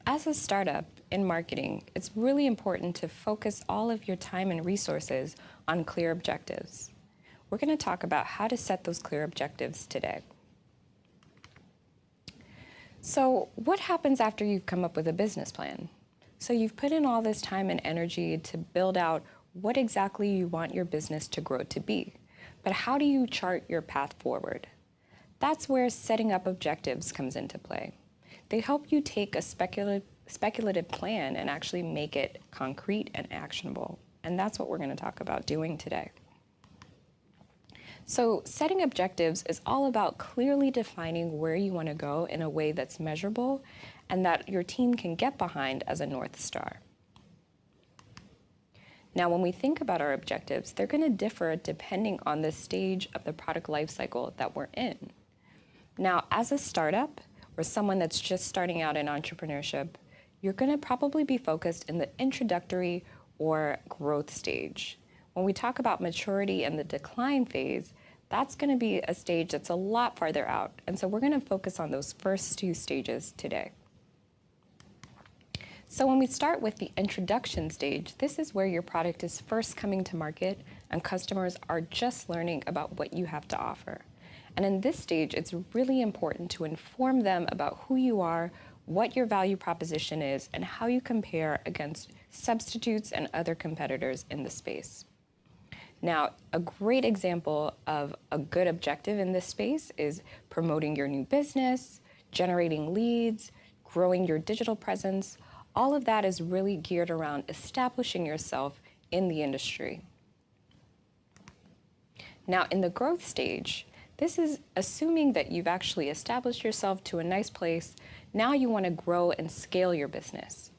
As a startup in marketing, it's really important to focus all of your time and resources on clear objectives. We're going to talk about how to set those clear objectives today. So what happens after you've come up with a business plan? So you've put in all this time and energy to build out what exactly you want your business to grow to be. But how do you chart your path forward? That's where setting up objectives comes into play. They help you take a speculative plan and actually make it concrete and actionable. And that's what we're going to talk about doing today. So setting objectives is all about clearly defining where you want to go in a way that's measurable and that your team can get behind as a North Star. Now, when we think about our objectives, they're going to differ depending on the stage of the product lifecycle that we're in. Now, as a startup or someone that's just starting out in entrepreneurship, you're going to probably be focused in the introductory or growth stage. When we talk about maturity and the decline phase, that's going to be a stage that's a lot farther out. And so we're going to focus on those first two stages today. So when we start with the introduction stage, this is where your product is first coming to market and customers are just learning about what you have to offer. And in this stage, it's really important to inform them about who you are, what your value proposition is, and how you compare against substitutes and other competitors in the space. Now, a great example of a good objective in this space is promoting your new business, generating leads, growing your digital presence. All of that is really geared around establishing yourself in the industry. Now, in the growth stage, this is assuming that you've actually established yourself to a nice place. Now you want to grow and scale your business.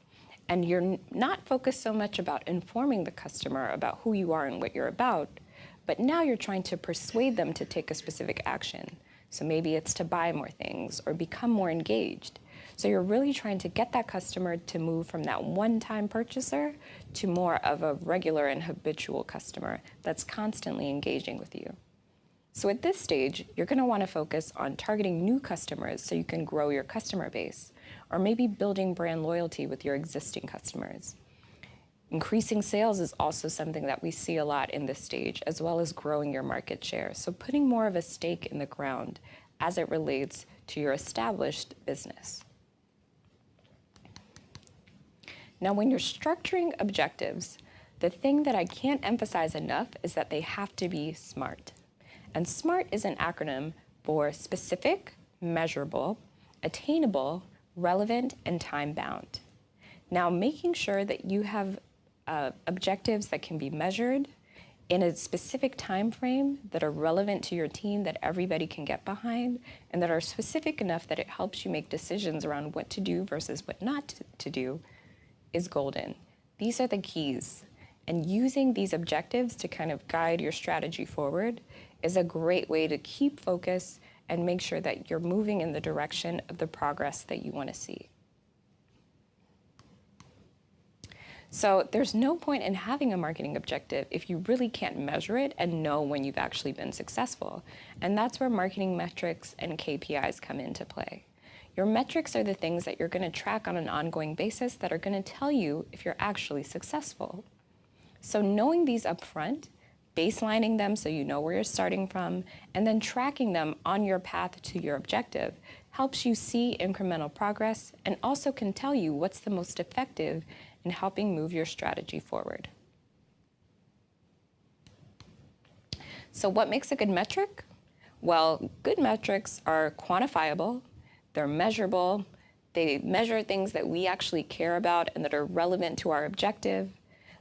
And you're not focused so much about informing the customer about who you are and what you're about, but now you're trying to persuade them to take a specific action. So maybe it's to buy more things or become more engaged. So you're really trying to get that customer to move from that one-time purchaser to more of a regular and habitual customer that's constantly engaging with you. So at this stage, you're going to want to focus on targeting new customers so you can grow your customer base, or maybe building brand loyalty with your existing customers. Increasing sales is also something that we see a lot in this stage, as well as growing your market share. So putting more of a stake in the ground as it relates to your established business. Now, when you're structuring objectives, the thing that I can't emphasize enough is that they have to be SMART. And SMART is an acronym for specific, measurable, attainable, relevant, and time-bound. Now, making sure that you have objectives that can be measured in a specific time frame that are relevant to your team, that everybody can get behind, and that are specific enough that it helps you make decisions around what to do versus what not to do is golden. These are the keys. And using these objectives to kind of guide your strategy forward is a great way to keep focus and make sure that you're moving in the direction of the progress that you want to see. So there's no point in having a marketing objective if you really can't measure it and know when you've actually been successful. And that's where marketing metrics and KPIs come into play. Your metrics are the things that you're going to track on an ongoing basis that are going to tell you if you're actually successful. So knowing these up front, baselining them so you know where you're starting from, and then tracking them on your path to your objective helps you see incremental progress and also can tell you what's the most effective in helping move your strategy forward. So what makes a good metric? Well, good metrics are quantifiable, they're measurable, they measure things that we actually care about and that are relevant to our objective.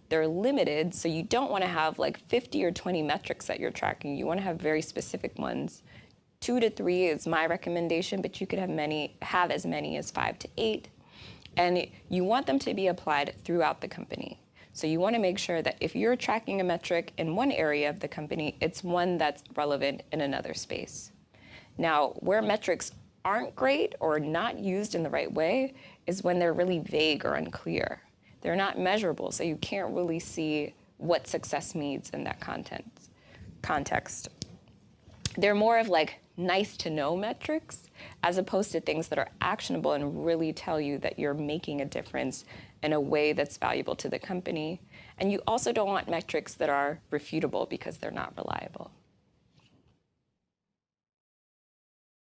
They're limited, so you don't want to have like 50 or 20 metrics that you're tracking. You want to have very specific ones. 2 to 3 is my recommendation, but you could have as many as 5 to 8. And you want them to be applied throughout the company. So you want to make sure that if you're tracking a metric in one area of the company, it's one that's relevant in another space. Now, where metrics aren't great or not used in the right way is when they're really vague or unclear. They're not measurable, so you can't really see what success means in that context. They're more of like nice to know metrics as opposed to things that are actionable and really tell you that you're making a difference in a way that's valuable to the company. And you also don't want metrics that are refutable because they're not reliable.